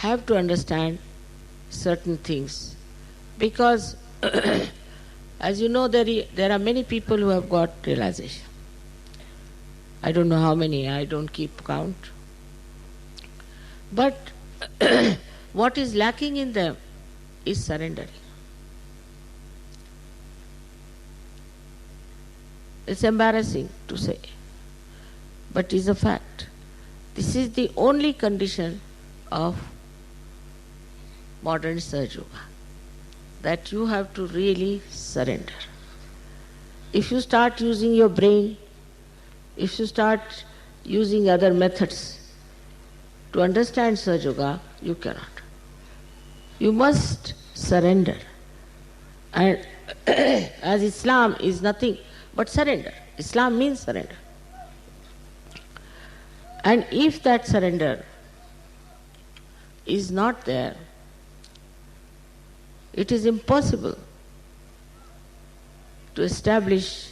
have to understand certain things, because as you know, there are many people who have got realization. I don't know how many, I don't keep count. But what is lacking in them is surrendering. It's embarrassing to say, but it's a fact. This is the only condition of modern Sahaja Yoga, that you have to really surrender. If you start using your brain, if you start using other methods to understand Sahaja Yoga, you cannot. You must surrender. And as Islam is nothing but surrender. Islam means surrender. And if that surrender is not there, it is impossible to establish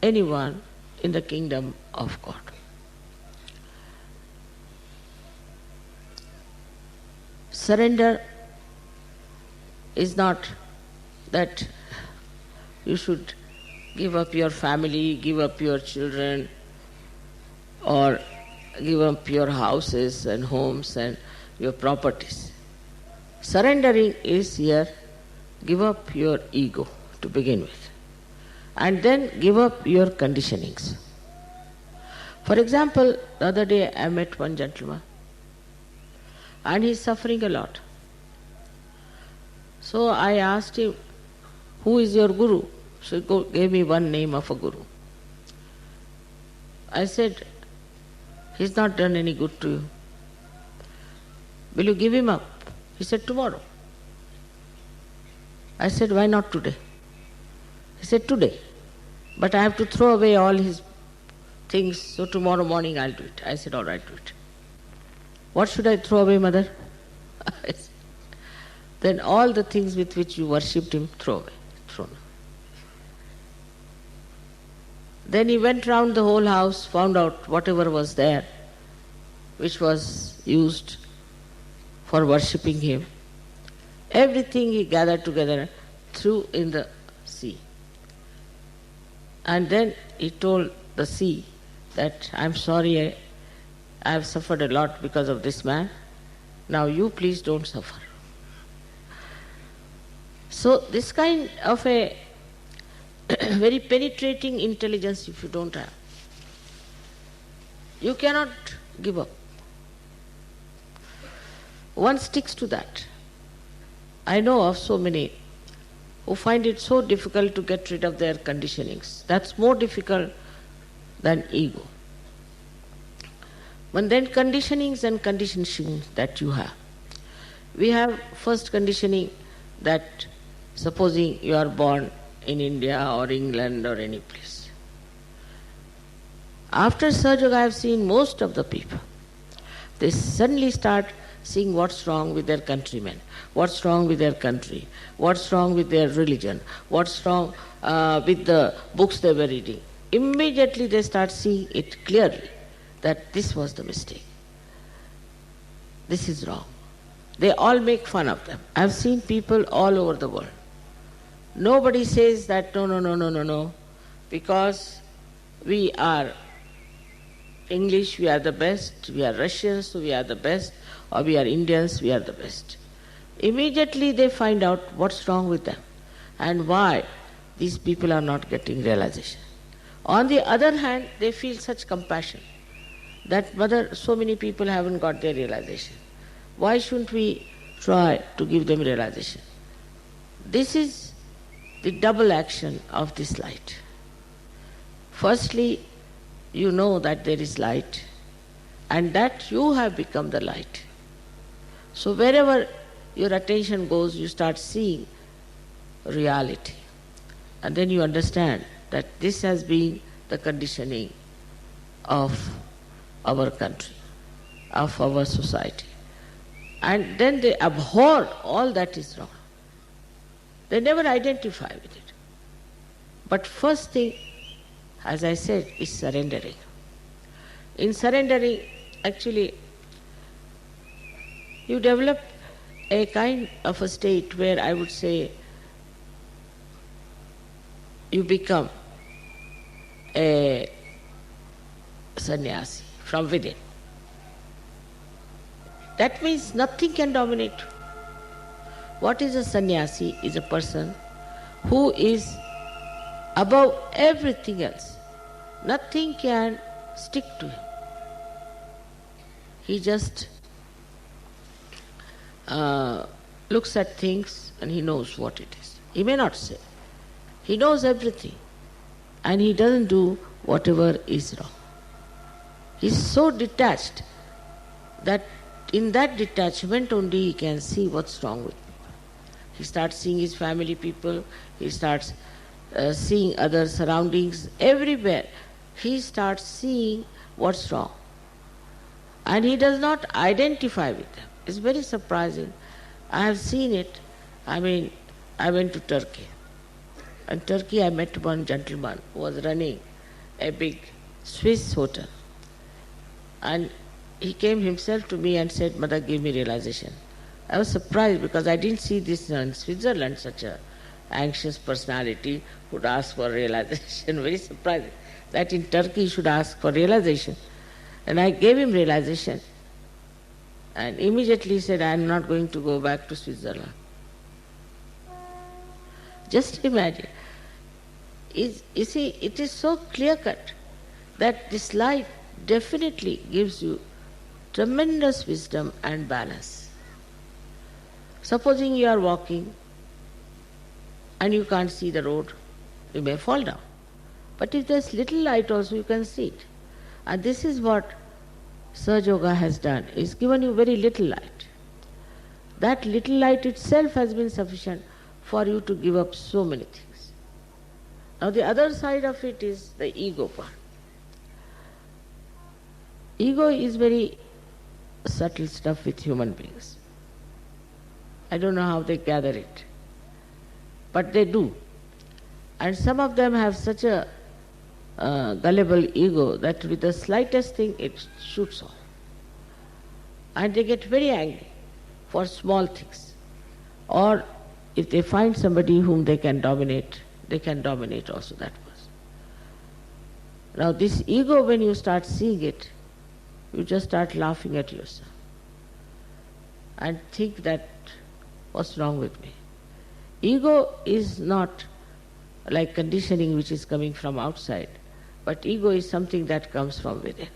anyone in the kingdom of God. Surrender is not that you should give up your family, give up your children, or give up your houses and homes and your properties. Surrendering is here, give up your ego to begin with, and then give up your conditionings. For example, the other day I met one gentleman and he's suffering a lot. So I asked him, who is your guru? So he gave me one name of a guru. I said, he's not done any good to you. Will you give him up? He said, tomorrow. I said, why not today? He said, today. But I have to throw away all his things, so tomorrow morning I'll do it. I said, all right, do it. What should I throw away, mother? Then all the things with which you worshipped him, throw away. Thrown. Then he went round the whole house, found out whatever was there, which was used for worshipping him. Everything he gathered together, threw in the sea. And then he told the sea that, I'm sorry, I have suffered a lot because of this man. Now you please don't suffer. So this kind of a very penetrating intelligence, if you don't have, you cannot give up. One sticks to that. I know of so many who find it so difficult to get rid of their conditionings. That's more difficult than ego. But then conditionings and conditioning that you have. We have first conditioning that supposing you are born in India or England or any place. After Sahaja Yoga, I have seen most of the people, they suddenly start seeing what's wrong with their countrymen, what's wrong with their country, what's wrong with their religion, what's wrong with the books they were reading. Immediately they start seeing it clearly that this was the mistake. This is wrong. They all make fun of them. I've seen people all over the world. Nobody says that no, because we are English, we are the best, we are Russians, so we are the best, or we are Indians, we are the best. Immediately they find out what's wrong with them and why these people are not getting realization. On the other hand, they feel such compassion that, mother, so many people haven't got their realization. Why shouldn't we try to give them realization? This is the double action of this light. Firstly, you know that there is light and that you have become the light. So wherever your attention goes, you start seeing reality. And then you understand that this has been the conditioning of our country, of our society. And then they abhor all that is wrong. They never identify with it. But first thing, as I said, is surrendering. In surrendering, actually, you develop a kind of a state where I would say you become a sannyasi from within. That means nothing can dominate you. What is a sannyasi? Is a person who is above everything else. Nothing can stick to him. He just looks at things and he knows what it is. He may not say. He knows everything and he doesn't do whatever is wrong. He is so detached that in that detachment only he can see what's wrong with people. He starts seeing his family people, he starts seeing other surroundings, everywhere. He starts seeing what's wrong. And he does not identify with them. It's very surprising. I have seen it. I went to Turkey. In Turkey I met one gentleman who was running a big Swiss hotel. And he came himself to me and said, "Mother, give me realization." I was surprised because I didn't see this in Switzerland, such a anxious personality would ask for realization. Very surprising that in Turkey he should ask for realization. And I gave him realization. And immediately he said, "I am not going to go back to Switzerland." Just imagine. You see, it is so clear-cut that this life definitely gives you tremendous wisdom and balance. Supposing you are walking and you can't see the road, you may fall down. But if there's little light also, you can see it. And this is what Sahaja Yoga has done. It's given you very little light. That little light itself has been sufficient for you to give up so many things. Now the other side of it is the ego part. Ego is very subtle stuff with human beings. I don't know how they gather it, but they do. And some of them have such a gullible ego that with the slightest thing it shoots off. And they get very angry for small things. Or if they find somebody whom they can dominate also that person. Now this ego, when you start seeing it, you just start laughing at yourself and think that, what's wrong with me? Ego is not like conditioning which is coming from outside, but ego is something that comes from within.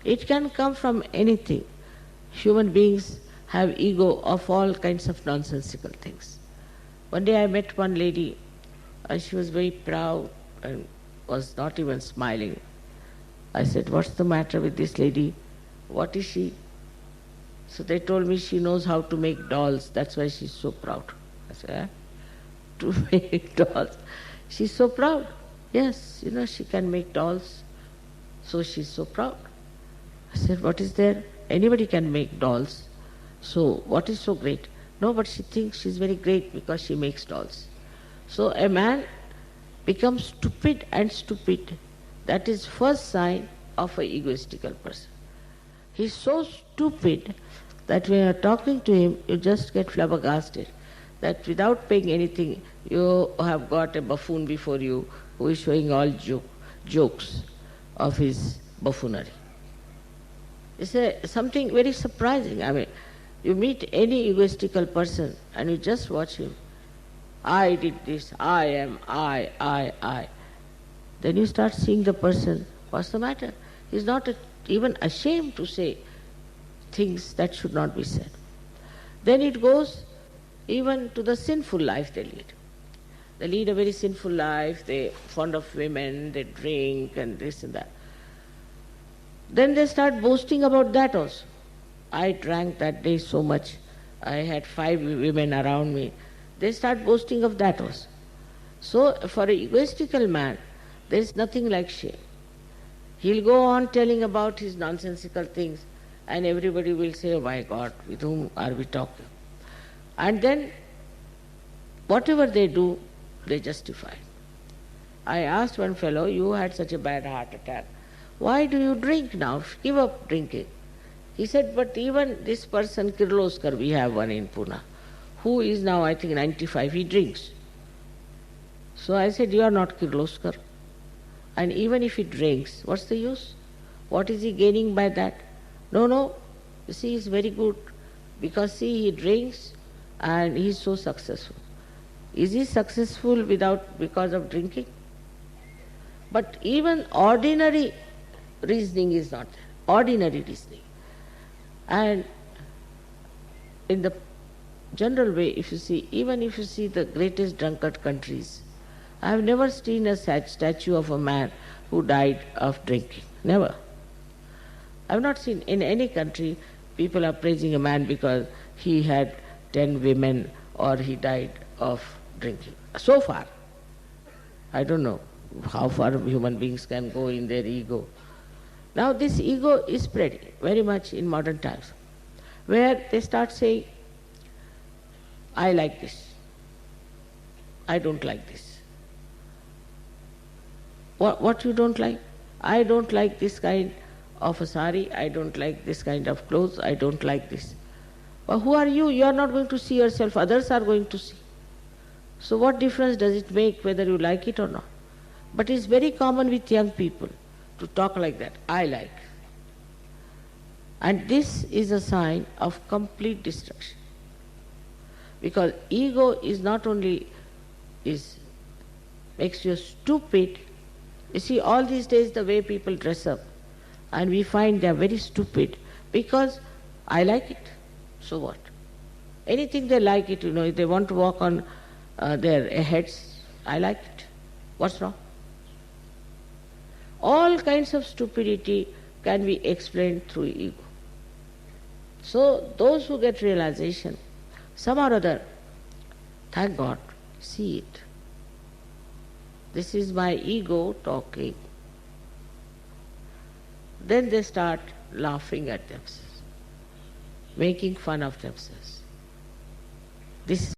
It can come from anything. Human beings have ego of all kinds of nonsensical things. One day I met one lady, and she was very proud and was not even smiling. I said, "What's the matter with this lady? What is she?" So they told me she knows how to make dolls, that's why she's so proud. I said, "Eh? To make dolls?" She's so proud. Yes, she can make dolls, so she's so proud. I said, "What is there? Anybody can make dolls. So what is so great?" "No, but she thinks she's very great because she makes dolls." So a man becomes stupid and stupid. That is first sign of an egoistical person. He's so stupid that when you're talking to him, you just get flabbergasted. That without paying anything, you have got a buffoon before you who is showing all jokes of his buffoonery. It's something very surprising. You meet any egoistical person and you just watch him. "I did this, I am, I. Then you start seeing the person, what's the matter? He's not even ashamed to say things that should not be said. Then it goes even to the sinful life they lead. They lead a very sinful life, they're fond of women, they drink and this and that. Then they start boasting about that also. "I drank that day so much, I had 5 women around me." They start boasting of that also. So for an egoistical man, there is nothing like shame. He'll go on telling about his nonsensical things and everybody will say, "Oh my God, with whom are we talking?" And then whatever they do, they justify. I asked one fellow, "You had such a bad heart attack. Why do you drink now? Give up drinking." He said, but even this person, Kirloskar, we have one in Pune, who is now, I think, 95, he drinks. So I said, you are not Kirloskar. And even if he drinks, what's the use? What is he gaining by that? No, you see, he's very good. Because see, he drinks and he's so successful. Is he successful because of drinking? But even ordinary reasoning is not there. Ordinary reasoning. And in the general way, if you see, even if you see the greatest drunkard countries, I have never seen a statue of a man who died of drinking. Never. I have not seen in any country people are praising a man because he had 10 women or he died of drinking. So far. I don't know how far human beings can go in their ego. Now this ego is spreading very much in modern times, where they start saying, I like this, I don't like this. What you don't like? I don't like this kind of a sari, I don't like this kind of clothes, I don't like this. But who are you? You are not going to see yourself, others are going to see. So what difference does it make whether you like it or not? But it's very common with young people to talk like that, I like. And this is a sign of complete destruction. Because ego is not only makes you stupid. You see, all these days the way people dress up, and we find they are very stupid because I like it. So what? Anything they like it, if they want to walk on their heads, I like it. What's wrong? All kinds of stupidity can be explained through ego. So those who get realization, somehow or other, thank God, see it. This is my ego talking. Then they start laughing at themselves, making fun of themselves. This